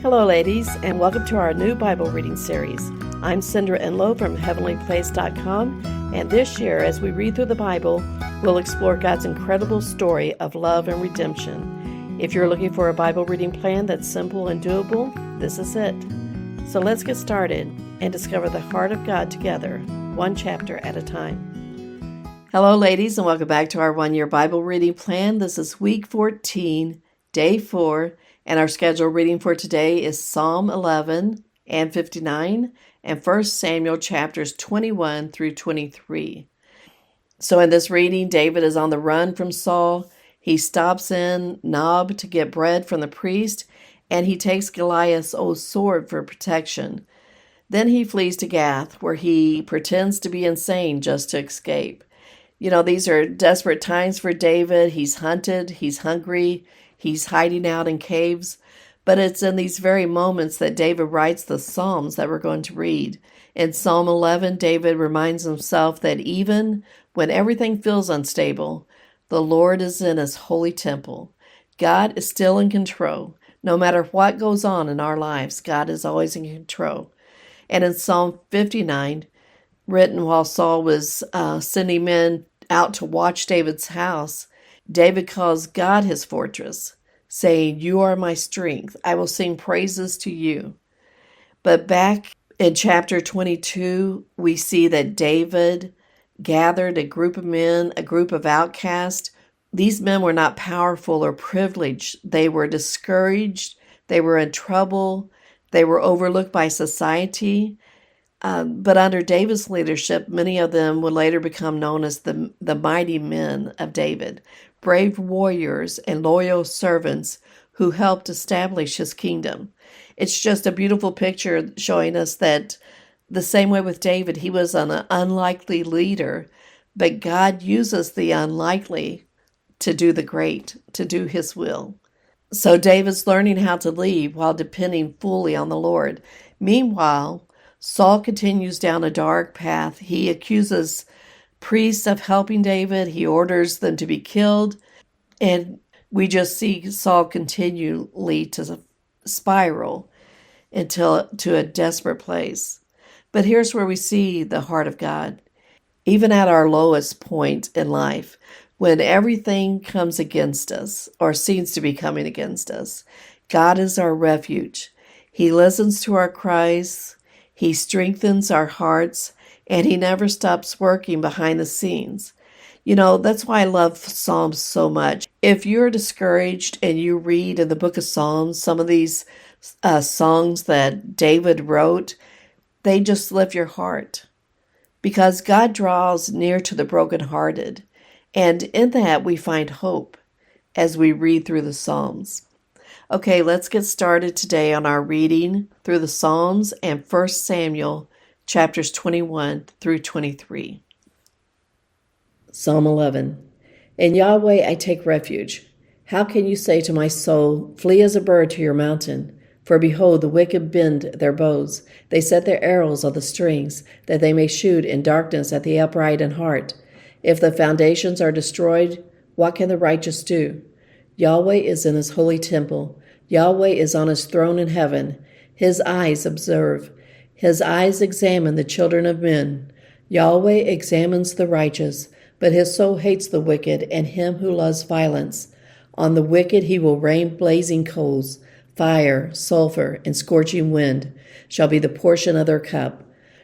Hello, ladies, and welcome to our new Bible reading series. I'm Cindra Enlow from heavenlyplace.com, and this year, as we read through the Bible, we'll explore God's incredible story of love and redemption. If you're looking for a Bible reading plan that's simple and doable, this is it. So let's get started and discover the heart of God together, one chapter at a time. Hello, ladies, and welcome back to our one-year Bible reading plan. This is week 14, day 4, and our scheduled reading for today is Psalm 11 and 59 and 1 Samuel chapters 21 through 23. So in this reading, David is on the run from Saul. He stops in Nob to get bread from the priest, and he takes Goliath's old sword for protection. Then he flees to Gath, where he pretends to be insane just to escape. These are desperate times for David. He's hunted, he's hungry, he's hiding out in caves. But it's in these very moments that David writes the Psalms that we're going to read. In Psalm 11, David reminds himself that even when everything feels unstable, the Lord is in his holy temple. God is still in control. No matter what goes on in our lives, God is always in control. And in Psalm 59, written while Saul was sending men out to watch David's house, David calls God his fortress, saying, "You are my strength. I will sing praises to you." But back in chapter 22, we see that David gathered a group of men, a group of outcasts. These men were not powerful or privileged. They were discouraged. They were in trouble. They were overlooked by society. But under David's leadership, many of them would later become known as the mighty men of David, brave warriors and loyal servants who helped establish his kingdom. It's just a beautiful picture showing us that the same way with David, he was an unlikely leader, but God uses the unlikely to do the great, to do his will. So David's learning how to lead while depending fully on the Lord. Meanwhile, Saul continues down a dark path. He accuses priests of helping David. He orders them to be killed. And we just see Saul continually to spiral to a desperate place. But here's where we see the heart of God. Even at our lowest point in life, when everything comes against us or seems to be coming against us, God is our refuge. He listens to our cries. He strengthens our hearts, and he never stops working behind the scenes. That's why I love Psalms so much. If you're discouraged and you read in the book of Psalms, some of these songs that David wrote, they just lift your heart because God draws near to the brokenhearted. And in that, we find hope as we read through the Psalms. Okay, let's get started today on our reading through the Psalms and 1 Samuel chapters 21 through 23. Psalm 11. In Yahweh I take refuge. How can you say to my soul, flee as a bird to your mountain? For behold, the wicked bend their bows. They set their arrows on the strings, that they may shoot in darkness at the upright in heart. If the foundations are destroyed, what can the righteous do? Yahweh is in his holy temple. Yahweh is on his throne in heaven. His eyes observe. His eyes examine the children of men. Yahweh examines the righteous, but his soul hates the wicked and him who loves violence. On the wicked he will rain blazing coals. Fire, sulfur, and scorching wind shall be the portion of their cup.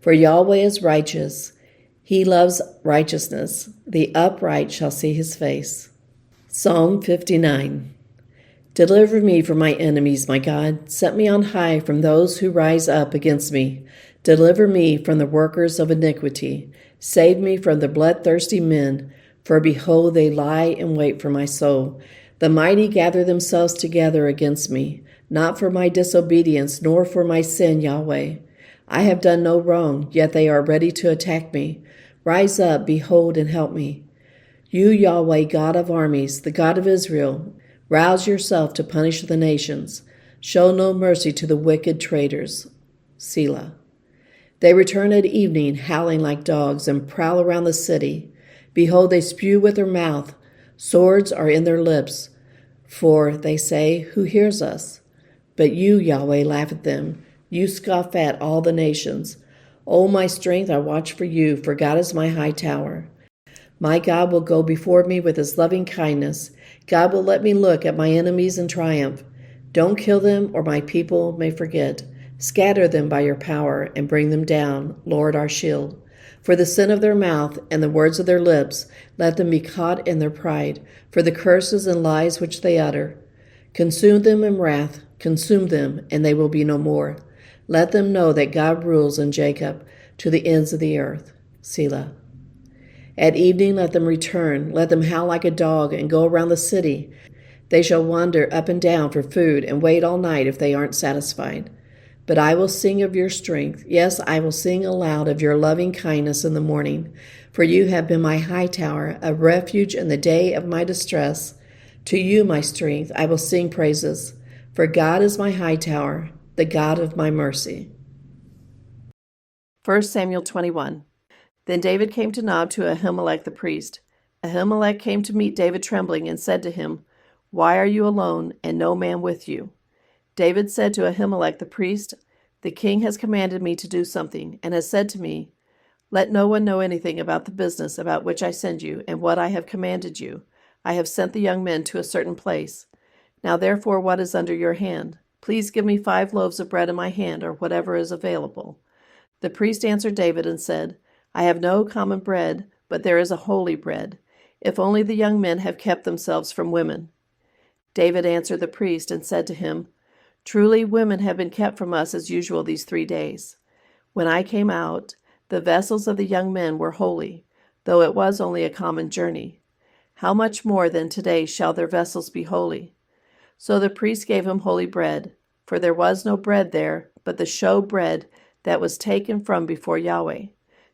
For Yahweh is righteous. He loves righteousness. The upright shall see his face. Psalm 59. Deliver me from my enemies, my God. Set me on high from those who rise up against me. Deliver me from the workers of iniquity. Save me from the bloodthirsty men, for behold, they lie in wait for my soul. The mighty gather themselves together against me, not for my disobedience, nor for my sin, Yahweh. I have done no wrong, yet they are ready to attack me. Rise up, behold, and help me. You, Yahweh, God of armies, the God of Israel, rouse yourself to punish the nations. Show no mercy to the wicked traitors. Selah. They return at evening, howling like dogs, and prowl around the city. Behold, they spew with their mouth. Swords are in their lips. For, they say, who hears us? But you, Yahweh, laugh at them. You scoff at all the nations. O my strength, I watch for you, for God is my high tower. My God will go before me with his loving kindness. God will let me look at my enemies in triumph. Don't kill them, or my people may forget. Scatter them by your power and bring them down, Lord our shield. For the sin of their mouth and the words of their lips, let them be caught in their pride, for the curses and lies which they utter. Consume them in wrath, consume them, and they will be no more. Let them know that God rules in Jacob to the ends of the earth. Selah. At evening let them return, let them howl like a dog and go around the city. They shall wander up and down for food and wait all night if they aren't satisfied. But I will sing of your strength. Yes, I will sing aloud of your loving kindness in the morning. For you have been my high tower, a refuge in the day of my distress. To you, my strength, I will sing praises. For God is my high tower, the God of my mercy. 1 Samuel 21. Then David came to Nob to Ahimelech the priest. Ahimelech came to meet David trembling and said to him, Why are you alone, and no man with you? David said to Ahimelech the priest, The king has commanded me to do something, and has said to me, Let no one know anything about the business about which I send you, and what I have commanded you. I have sent the young men to a certain place. Now therefore what is under your hand? Please give me 5 loaves of bread in my hand, or whatever is available. The priest answered David and said, I have no common bread, but there is a holy bread, if only the young men have kept themselves from women. David answered the priest and said to him, Truly women have been kept from us as usual these 3 days. When I came out, the vessels of the young men were holy, though it was only a common journey. How much more then today shall their vessels be holy? So the priest gave him holy bread, for there was no bread there, but the show bread that was taken from before Yahweh,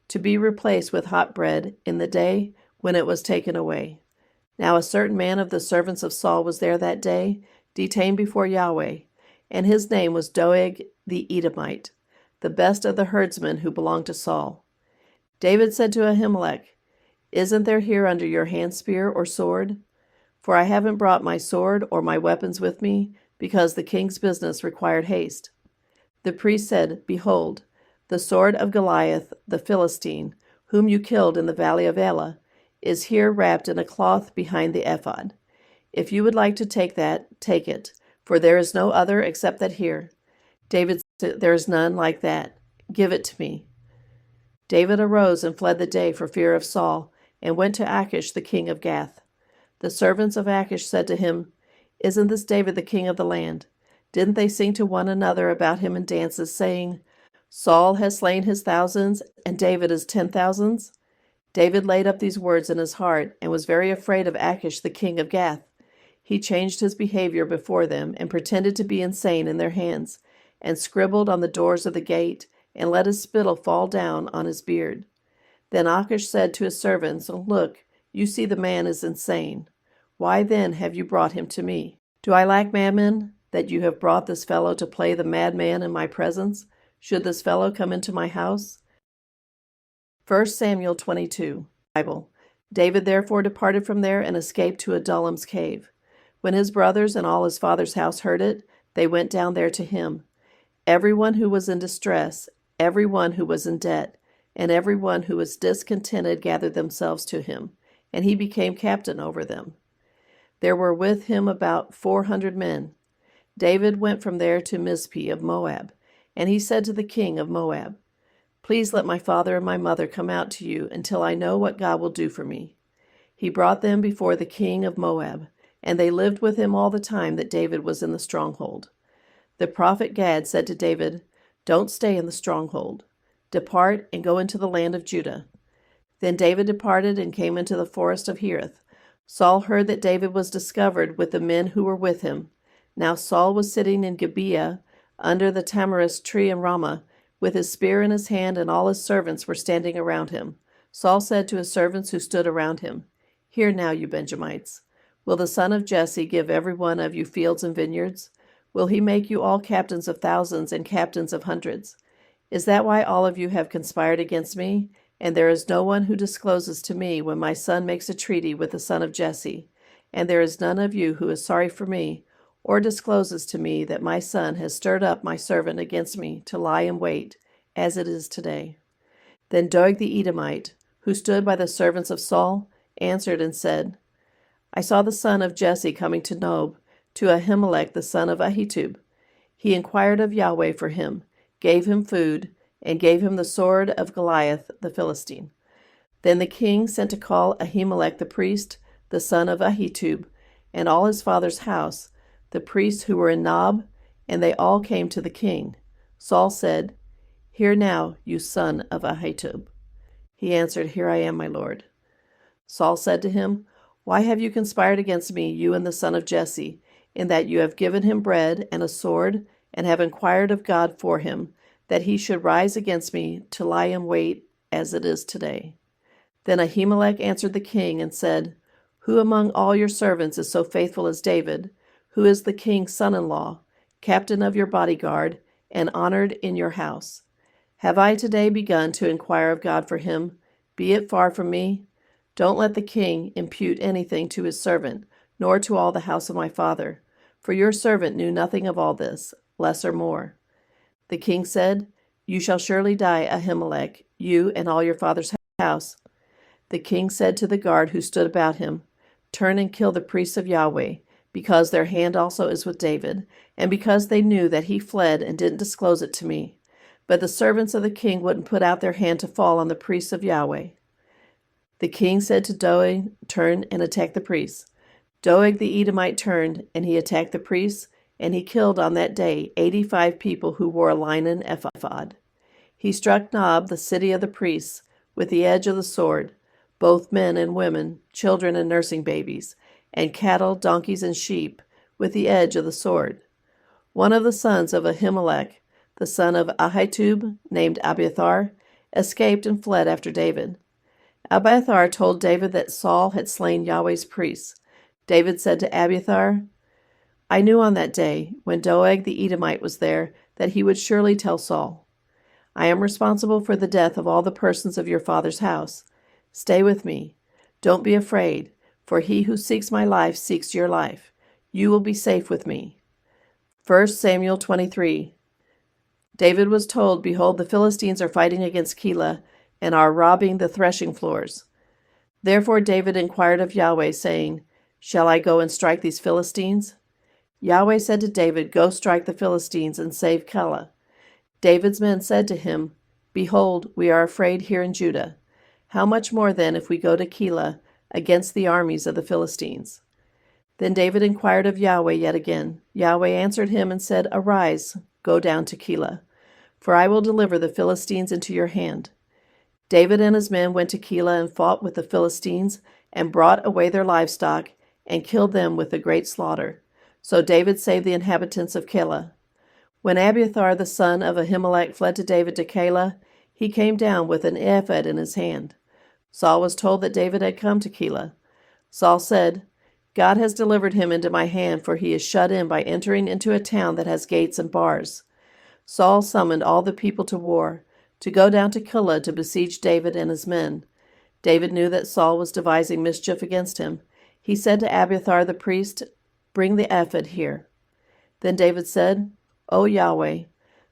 to be replaced with hot bread in the day when it was taken away. Now a certain man of the servants of Saul was there that day, detained before Yahweh, and his name was Doeg the Edomite, the best of the herdsmen who belonged to Saul. David said to Ahimelech, Isn't there here under your hand spear or sword? For I haven't brought my sword or my weapons with me, because the king's business required haste. The priest said, Behold, the sword of Goliath the Philistine, whom you killed in the valley of Elah, is here wrapped in a cloth behind the ephod. If you would like to take that, take it, for there is no other except that here. David said, There is none like that. Give it to me. David arose and fled the day for fear of Saul, and went to Achish the king of Gath. The servants of Achish said to him, Isn't this David the king of the land? Didn't they sing to one another about him in dances, saying, Saul has slain his thousands, and David his 10,000s? David laid up these words in his heart, and was very afraid of Achish the king of Gath. He changed his behavior before them, and pretended to be insane in their hands, and scribbled on the doors of the gate, and let his spittle fall down on his beard. Then Achish said to his servants, Look, you see the man is insane. Why then have you brought him to me? Do I lack madmen, that you have brought this fellow to play the madman in my presence? Should this fellow come into my house? 1 Samuel 22. Bible. David therefore departed from there and escaped to Adullam's cave. When his brothers and all his father's house heard it, they went down there to him. Everyone who was in distress, everyone who was in debt, and everyone who was discontented gathered themselves to him, and he became captain over them. There were with him about 400 men. David went from there to Mizpeh of Moab, and he said to the king of Moab, Please let my father and my mother come out to you until I know what God will do for me. He brought them before the king of Moab, and they lived with him all the time that David was in the stronghold. The prophet Gad said to David, Don't stay in the stronghold. Depart and go into the land of Judah. Then David departed and came into the forest of Hereth. Saul heard that David was discovered with the men who were with him. Now Saul was sitting in Gibeah under the tamarisk tree in Ramah, with his spear in his hand, and all his servants were standing around him. Saul said to his servants who stood around him, Hear now, you Benjamites. Will the son of Jesse give every one of you fields and vineyards? Will he make you all captains of thousands and captains of hundreds? Is that why all of you have conspired against me? And there is no one who discloses to me when my son makes a treaty with the son of Jesse. And there is none of you who is sorry for me, or discloses to me that my son has stirred up my servant against me to lie in wait, as it is today." Then Doeg the Edomite, who stood by the servants of Saul, answered and said, "I saw the son of Jesse coming to Nob, to Ahimelech the son of Ahitub. He inquired of Yahweh for him, gave him food, and gave him the sword of Goliath the Philistine." Then the king sent to call Ahimelech the priest, the son of Ahitub, and all his father's house, the priests who were in Nob, and they all came to the king. Saul said, "Hear now, you son of Ahitub." He answered, "Here I am, my lord." Saul said to him, "Why have you conspired against me, you and the son of Jesse, in that you have given him bread and a sword, and have inquired of God for him, that he should rise against me to lie in wait, as it is today?" Then Ahimelech answered the king and said, "Who among all your servants is so faithful as David, who is the king's son-in-law, captain of your bodyguard, and honored in your house? Have I today begun to inquire of God for him? Be it far from me. Don't let the king impute anything to his servant, nor to all the house of my father, for your servant knew nothing of all this, less or more." The king said, "You shall surely die, Ahimelech, you and all your father's house." The king said to the guard who stood about him, "Turn and kill the priests of Yahweh, because their hand also is with David, and because they knew that he fled and didn't disclose it to me." But the servants of the king wouldn't put out their hand to fall on the priests of Yahweh. The king said to Doeg, "Turn and attack the priests." Doeg the Edomite turned, and he attacked the priests, and he killed on that day 85 people who wore a linen ephod. He struck Nob, the city of the priests, with the edge of the sword, both men and women, children and nursing babies, and cattle, donkeys, and sheep, with the edge of the sword. One of the sons of Ahimelech, the son of Ahitub, named Abiathar, escaped and fled after David. Abiathar told David that Saul had slain Yahweh's priests. David said to Abiathar, "I knew on that day, when Doeg the Edomite was there, that he would surely tell Saul. I am responsible for the death of all the persons of your father's house. Stay with me. Don't be afraid, for he who seeks my life seeks your life. You will be safe with me." 1 Samuel 23. David was told, "Behold, the Philistines are fighting against Keilah, and are robbing the threshing floors." Therefore David inquired of Yahweh, saying, "Shall I go and strike these Philistines?" Yahweh said to David, "Go strike the Philistines and save Keilah." David's men said to him, "Behold, we are afraid here in Judah. How much more then if we go to Keilah against the armies of the Philistines?" Then David inquired of Yahweh yet again. Yahweh answered him and said, "Arise, go down to Keilah, for I will deliver the Philistines into your hand." David and his men went to Keilah and fought with the Philistines, and brought away their livestock, and killed them with a great slaughter. So David saved the inhabitants of Keilah. When Abiathar the son of Ahimelech fled to David to Keilah, he came down with an ephod in his hand. Saul was told that David had come to Keilah. Saul said, "God has delivered him into my hand, for he is shut in by entering into a town that has gates and bars." Saul summoned all the people to war, to go down to Keilah to besiege David and his men. David knew that Saul was devising mischief against him. He said to Abiathar the priest, "Bring the ephod here." Then David said, "O Yahweh,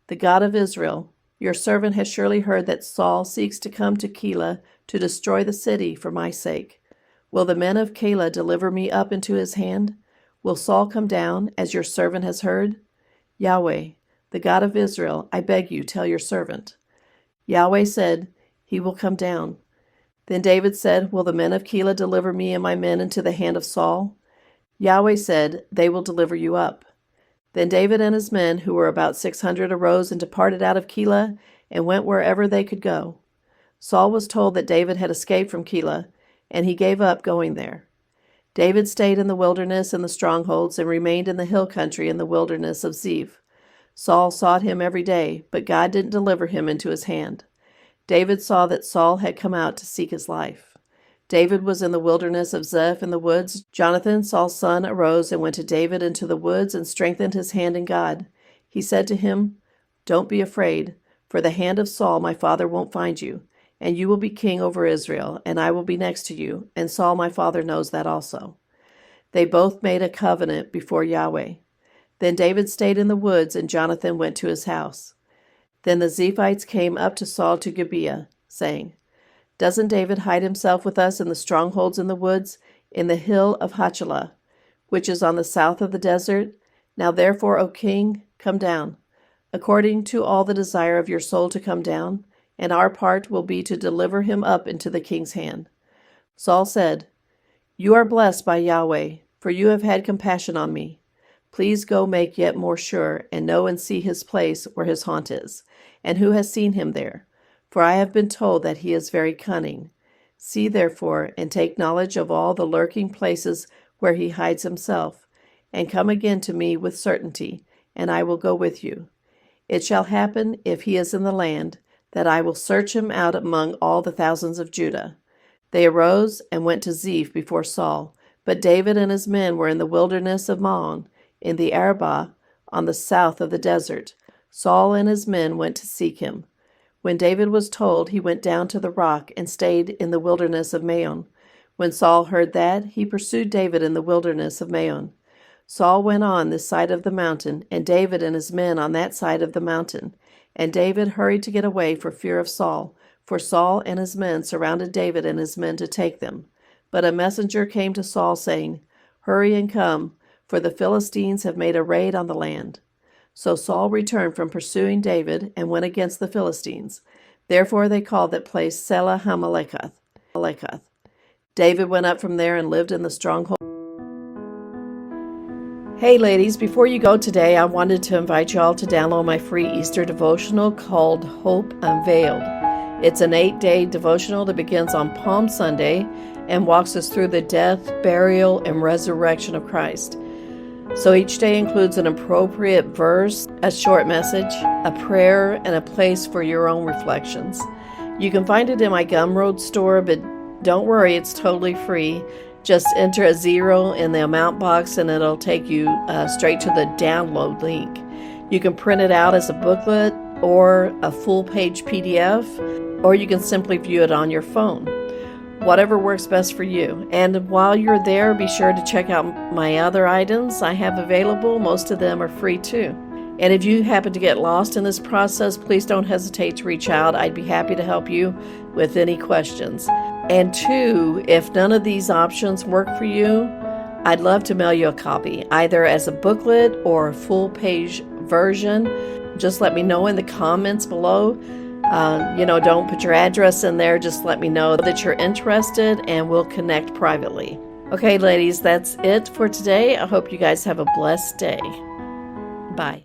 the God of Israel, your servant has surely heard that Saul seeks to come to Keilah to destroy the city for my sake. Will the men of Keilah deliver me up into his hand? Will Saul come down, as your servant has heard? Yahweh, the God of Israel, I beg you, tell your servant." Yahweh said, "He will come down." Then David said, "Will the men of Keilah deliver me and my men into the hand of Saul?" Yahweh said, "They will deliver you up." Then David and his men, who were about 600, arose and departed out of Keilah, and went wherever they could go. Saul was told that David had escaped from Keilah, and he gave up going there. David stayed in the wilderness and the strongholds, and remained in the hill country in the wilderness of Ziph. Saul sought him every day, but God didn't deliver him into his hand. David saw that Saul had come out to seek his life. David was in the wilderness of Ziph in the woods. Jonathan, Saul's son, arose and went to David into the woods and strengthened his hand in God. He said to him, "Don't be afraid, for the hand of Saul my father won't find you, and you will be king over Israel, and I will be next to you, and Saul my father knows that also." They both made a covenant before Yahweh. Then David stayed in the woods, and Jonathan went to his house. Then the Ziphites came up to Saul to Gibeah, saying, "Doesn't David hide himself with us in the strongholds in the woods, in the hill of Hachilah, which is on the south of the desert? Now therefore, O king, come down, according to all the desire of your soul to come down, and our part will be to deliver him up into the king's hand." Saul said, "You are blessed by Yahweh, for you have had compassion on me. Please go make yet more sure, and know and see his place where his haunt is, and who has seen him there. For I have been told that he is very cunning. See therefore, and take knowledge of all the lurking places where he hides himself, and come again to me with certainty, and I will go with you. It shall happen, if he is in the land, that I will search him out among all the thousands of Judah." They arose and went to Ziph before Saul, but David and his men were in the wilderness of Maon, in the Arabah, on the south of the desert. Saul and his men went to seek him. When David was told, he went down to the rock and stayed in the wilderness of Maon. When Saul heard that, he pursued David in the wilderness of Maon. Saul went on this side of the mountain, and David and his men on that side of the mountain. And David hurried to get away for fear of Saul, for Saul and his men surrounded David and his men to take them. But a messenger came to Saul, saying, "Hurry and come, for the Philistines have made a raid on the land." So Saul returned from pursuing David and went against the Philistines. Therefore they called that place Selah Hamalekath. David went up from there and lived in the stronghold. Hey ladies, before you go today, I wanted to invite you all to download my free Easter devotional called Hope Unveiled. It's an 8-day devotional that begins on Palm Sunday and walks us through the death, burial, and resurrection of Christ. So each day includes an appropriate verse, a short message, a prayer, and a place for your own reflections. You can find it in my Gumroad store, but don't worry, it's totally free. Just enter a 0 in the amount box and it'll take you straight to the download link. You can print it out as a booklet or a full-page PDF, or you can simply view it on your phone. Whatever works best for you. And while you're there, be sure to check out my other items I have available. Most of them are free too. And if you happen to get lost in this process, please don't hesitate to reach out. I'd be happy to help you with any questions. And 2, if none of these options work for you, I'd love to mail you a copy, either as a booklet or a full-page version. Just let me know in the comments below. Don't put your address in there. Just let me know that you're interested and we'll connect privately. Okay, ladies, that's it for today. I hope you guys have a blessed day. Bye.